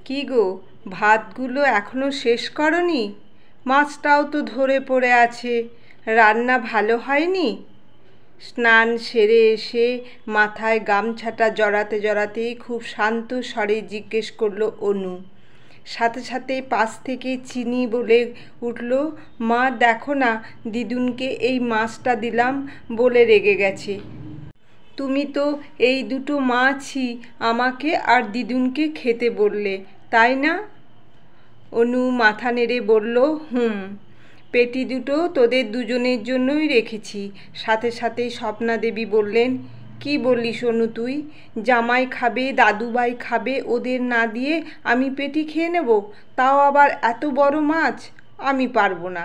কি গো, ভাতগুলো এখনো শেষ করনি? মাছটাও তো ধরে পড়ে আছে। রান্না ভালো হয়নি? স্নান সেরে এসে মাথায় গামছাটা জড়াতে জড়াতেই খুব শান্ত স্বরে জিজ্ঞেস করলো অনু। সাথে সাথে পাশ থেকে চিনি বলে উঠল, মা দেখো না, দিদুনকে এই মাছটা দিলাম বলে রেগে গেছে। তুমি তো এই দুটো মাছই আমাকে আর দিদুনকে খেতে বললে, তাই না? অনু মাথা নেড়ে বলল, হুম। পেটি দুটো তোদের দুজনের জন্যই রেখেছি। সাথে সাথেই স্বপ্না দেবী বললেন, কি বলিস অনু তুই? জামাই খাবে, দাদুভাই খাবে, ওদের না দিয়ে আমি পেটি খেয়ে নেব? তাও আবার এত বড় মাছ? আমি পারবো না।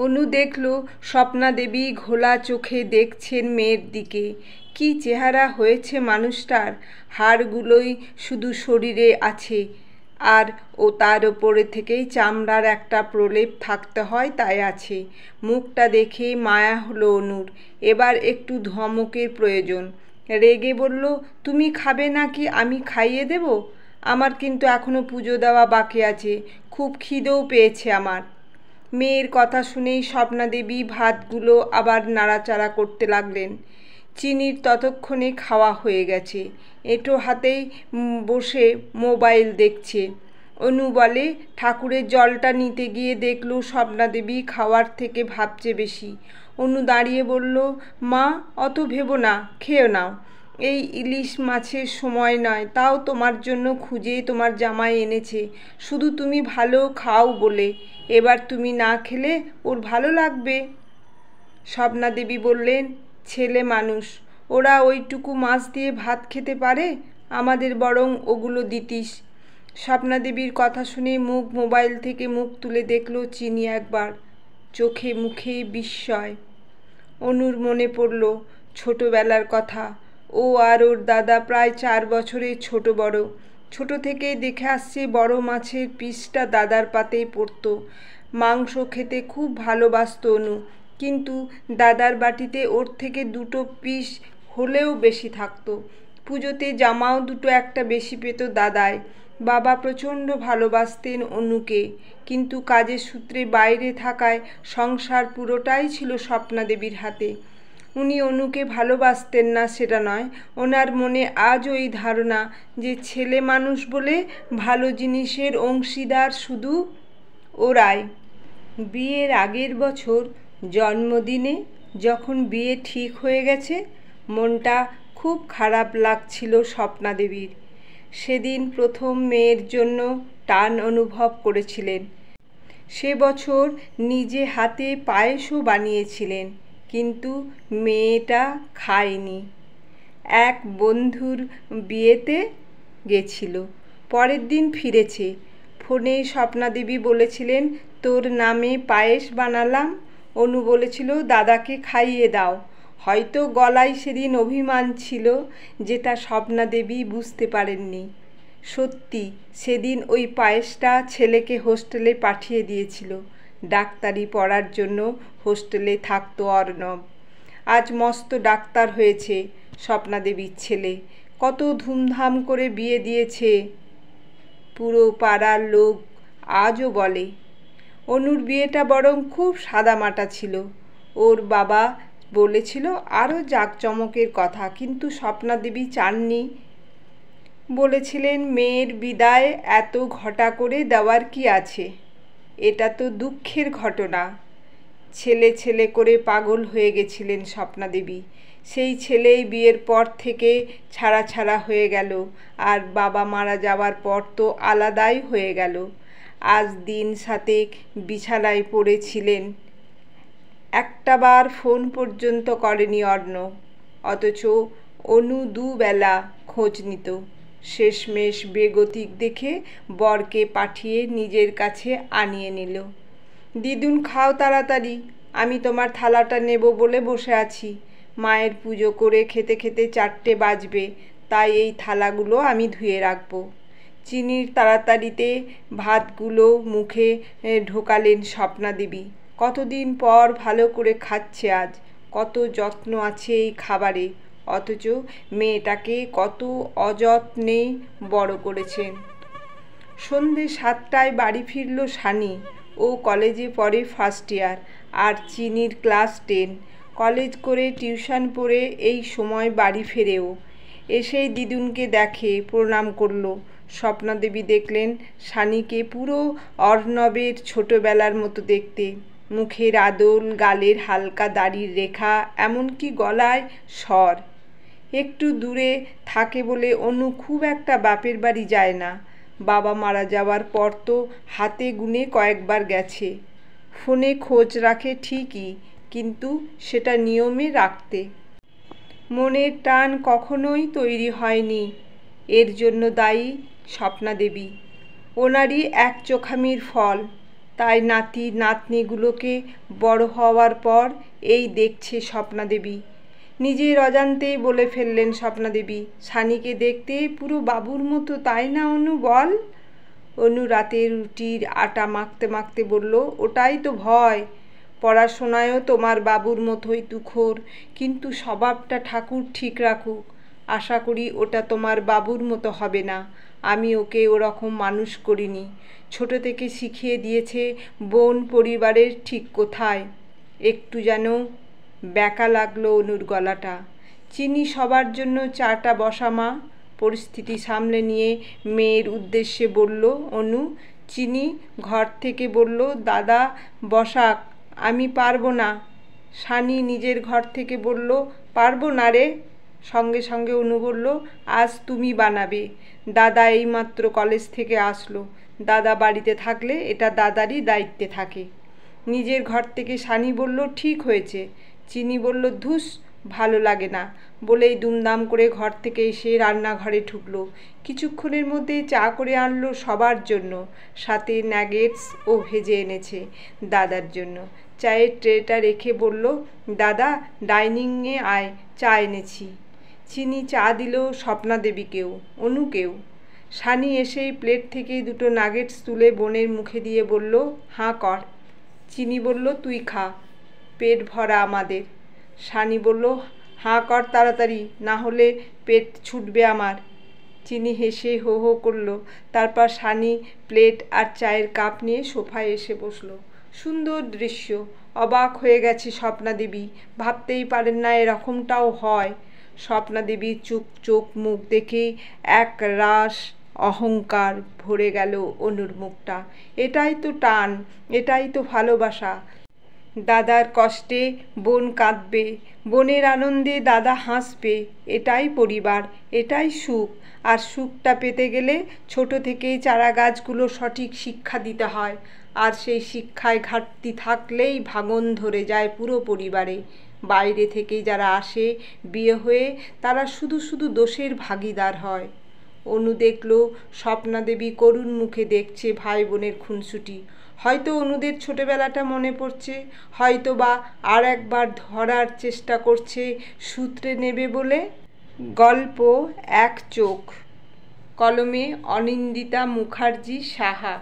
অনু দেখল স্বপ্না দেবী ঘোলা চোখে দেখছেন মেয়ের দিকে। কি চেহারা হয়েছে মানুষটার! হাড়গুলোই শুধু শরীরে আছে, আর ও তার ওপরে থেকেই চামড়ার একটা প্রলেপ থাকতে হয়, তাই আছে। মুখটা দেখে মায়া হলো অনুর। এবার একটু ধমকের প্রয়োজন। রেগে বলল, তুমি খাবে নাকি আমি খাইয়ে দেব? আমার কিন্তু এখনো পুজো দেওয়া বাকি আছে। খুব খিদেও পেয়েছে আমার। মেয়ের কথা শুনেই স্বপ্না দেবী ভাতগুলো আবার নাড়াচাড়া করতে লাগলেন। চিনির ততক্ষণে খাওয়া হয়ে গেছে। এঁটো হাতেই বসে মোবাইল দেখছে। অনু বলে, ঠাকুরের জলটা নিতে গিয়ে দেখল স্বপ্না দেবী খাওয়ার থেকে ভাবছে বেশি। অনু দাঁড়িয়ে বলল, মা অত ভেবো না, খেয়ে নাও। এই ইলিশ মাছের সময় নয়, তাও তোমার জন্য খুঁজে তোমার জামাই এনেছে, শুধু তুমি ভালো খাও বলে। এবার তুমি না খেলে ওর ভালো লাগবে? স্বপ্না দেবী বললেন, ছেলে মানুষ, ওরা ওইটুকু মাছ দিয়ে ভাত খেতে পারে? আমাদের বরং ওগুলো দিতিস। স্বপ্না দেবীর কথা শুনে মোবাইল থেকে মুখ তুলে দেখল চিনি একবার। চোখে মুখে বিস্ময়। অনুর মনে পড়ল ছোটবেলার কথা। ও আর ওর দাদা প্রায় 4 বছরের ছোট বড়। ছোট থেকেই দেখে আসছে বড় মাছের পিসটা দাদার পাতেই পড়তো। মাংস খেতে খুব ভালোবাসত অনু, কিন্তু দাদার বাটিতে ওর থেকে 2টো পিস হলেও বেশি থাকতো। পুজোতে জামাও 2টো একটা বেশি পেত দাদায়। বাবা প্রচণ্ড ভালোবাসতেন অনুকে, কিন্তু কাজের সূত্রে বাইরে থাকায় সংসার পুরোটাই ছিল স্বপ্না দেবীর হাতে। উনি অনুকে ভালোবাসতেন না সেটা নয়, ওনার মনে আজও এই ধারণা যে ছেলে মানুষ বলে ভালো জিনিসের অংশীদার শুধু ওরাই। বিয়ের আগের বছর জন্মদিনে যখন বিয়ে ঠিক হয়ে গেছে, মনটা খুব খারাপ লাগছিল স্বপ্না দেবীর। সেদিন প্রথম মেয়ের জন্য টান অনুভব করেছিলেন। সে বছর নিজে হাতে পায়েসও বানিয়েছিলেন, কিন্তু মেয়েটা খায়নি। এক বন্ধুর বিয়েতে গেছিল, পরের দিন ফিরেছে। ফোনে স্বপ্না দেবী বলেছিলেন, তোর নামে পায়েস বানালাম। অনু বলেছিল, দাদাকে খাইয়ে দাও। হয়তো গলায় সেদিন অভিমান ছিল, যেটা স্বপ্না দেবী বুঝতে পারেননি। সত্যি সেদিন ওই পায়েসটা ছেলেকে হোস্টেলে পাঠিয়ে দিয়েছিল। ডাক্তারি পড়ার জন্য হোস্টেলে থাকতো অর্ণব। আজ মস্ত ডাক্তার হয়েছে স্বপ্না দেবীর ছেলে। কত ধুমধাম করে বিয়ে দিয়েছে। পুরো পাড়ার লোক আজও বলে। অনুর বিয়েটা বরং খুব সাদামাটা ছিল। ওর বাবা বলেছিল আরও জাঁকজমকের কথা, কিন্তু স্বপ্না দেবী চাননি। বলেছিলেন, মেয়ের বিদায় এত ঘটা করে দেওয়ার কি আছে? এটা তো দুঃখের ঘটনা। ছেলে ছেলে করে পাগল হয়ে গেছিলেন স্বপ্না দেবী। সেই ছেলেই বিয়ের পর থেকে ছাড়া ছাড়া হয়ে গেল, আর বাবা মারা যাওয়ার পর তো আলাদাই হয়ে গেল। আজ দিন 7 বিছানায় পড়েছিলেন, একটাবার ফোন পর্যন্ত করেনি অর্ণব। অথচ অনু 2 বেলা খোঁজ নিত। শেষমেশ বেগতিক দেখে বরকে পাঠিয়ে নিজের কাছে আনিয়ে নিল। দিদুন খাও তাড়াতাড়ি, আমি তোমার থালাটা নেব বলে বসে আছি। মায়ের পুজো করে খেতে খেতে 4টে বাজবে, তাই এই থালাগুলো আমি ধুয়ে রাখবো। চিনির তাড়াতাড়িতে ভাতগুলো মুখে ঢোকালেন স্বপ্না দেবী। কতদিন পর ভালো করে খাচ্ছে আজ। কত যত্ন আছে এই খাবারে, অথচ মেয়েটাকে কত অযত্নে বড় করেছেন। সন্ধে 7টায় বাড়ি ফিরল সানি। ও কলেজে পড়ে ফার্স্ট ইয়ার, আর চিনির ক্লাস 10। কলেজ করে টিউশন পড়ে এই সময় বাড়ি ফেরেও। এসেই দিদুনকে দেখে, প্রণাম করলো। স্বপ্নাদেবী দেখলেন সানিকে পুরো অর্ণবের ছোটবেলার মতো দেখতে। মুখের আদল, গালের হালকা দাড়ির রেখা, এমনকি গলায় স্বর। একটু দূরে থাকে বলে অনু খুব একটা বাপের বাড়ি যায় না। বাবা মারা যাওয়ার পর তো হাতে গুনে কয়েকবার গেছে। ফোনে খোঁজ রাখে ঠিকই, কিন্তু সেটা নিয়মে রাখতে। মনের টান কখনোই তৈরি হয়নি। এর জন্য দায়ী স্বপ্নাদেবী। ওনারই এক চোখামির ফল। তাই নাতি নাতনিগুলোকে বড় হওয়ার পর এই দেখছে স্বপ্নাদেবী। নিজের অজান্তেই বলে ফেললেন স্বপ্নাদেবী, সানিকে দেখতে পুরো বাবুর মতো, তাই না অনু, বল? অনু রাতে রুটির আটা মাখতে মাখতে বলল, ওটাই তো ভয়। পড়াশোনায়ও তোমার বাবুর মতোই তুখোড়, কিন্তু স্বভাবটা ঠাকুর ঠিক রাখুক। আশা করি ওটা তোমার বাবুর মতো হবে না। আমি ওকে ওরকম মানুষ করিনি। ছোট থেকে শিখিয়ে দিয়েছে বোন পরিবারের ঠিক কোথায়। একটু যেন ব্যাকা লাগলো অনুর গলাটা। চিনি সবার জন্য চাটা বসা মা। পরিস্থিতি সামলে নিয়ে মেয়ের উদ্দেশ্যে বলল অনু। চিনি ঘর থেকে বলল, দাদা বসাক, আমি পারবো না। সানি নিজের ঘর থেকে বলল, পারবো না রে। সঙ্গে সঙ্গে অনু বলল, আজ তুমি বানাবে। দাদা এইমাত্র কলেজ থেকে আসলো। দাদা বাড়িতে থাকলে এটা দাদারই দায়িত্বে থাকে। নিজের ঘর থেকে সানি বলল, ঠিক হয়েছে। চিনি বলল, ধুস, ভালো লাগে না, বলেই দুমদাম করে ঘর থেকে এসে রান্নাঘরে ঢুকলো। কিছুক্ষণের মধ্যে চা করে আনলো সবার জন্য, সাথে ন্যাগেটসও ভেজে এনেছে দাদার জন্য। চায়ের ট্রেটা রেখে বলল, দাদা ডাইনিংয়ে আয়, চা এনেছি। চিনি চা দিল স্বপ্নাদেবীকেও, অনুকেও। সানি এসেই প্লেট থেকে দুটো নাগেটস তুলে বোনের মুখে দিয়ে বলল, হাঁ কর। চিনি বলল, তুই খা, পেট ভরা আমাদের। সানি বলল, হাঁ কর তাড়াতাড়ি, না হলে পেট ছুটবে আমার। চিনি হেসে হো হো করল। তারপর সানি প্লেট আর চায়ের কাপ নিয়ে সোফায় এসে বসল। সুন্দর দৃশ্য। অবাক হয়ে গেছে স্বপ্নাদেবী। ভাবতেই পারেন না এরকমটাও হয়। স্বপ্নাদেবীর চোখ মুখ দেখে এক রাস অহংকার ভরে গেল অনুর মুখটা। এটাই তো টান, এটাই তো ভালোবাসা। দাদার কষ্টে বোন কাঁদবে, বোনের আনন্দে দাদা হাসবে। এটাই পরিবার, এটাই সুখ। আর সুখটা পেতে গেলে ছোট থেকেই চারা গাছগুলো সঠিক শিক্ষা দিতে হয়। আর সেই শিক্ষায় ঘাটতি থাকলেই ভাঙন ধরে যায় পুরো পরিবারে। বাইরে থেকে যারা আসে বিয়ে হয়ে, তারা শুধু শুধু দোষের ভাগিদার হয়। অনু দেখল স্বপ্নাদেবী করুণ মুখে দেখছে ভাই বোনের খুনসুটি। হয়তো অনুদের ছোটবেলাটা মনে পড়ছে, হয়তো বা আর একবার ধরার চেষ্টা করছে সূত্রে নেবে বলে। গল্প এক চোখ। কলমে অনিন্দিতা মুখার্জি সাহা।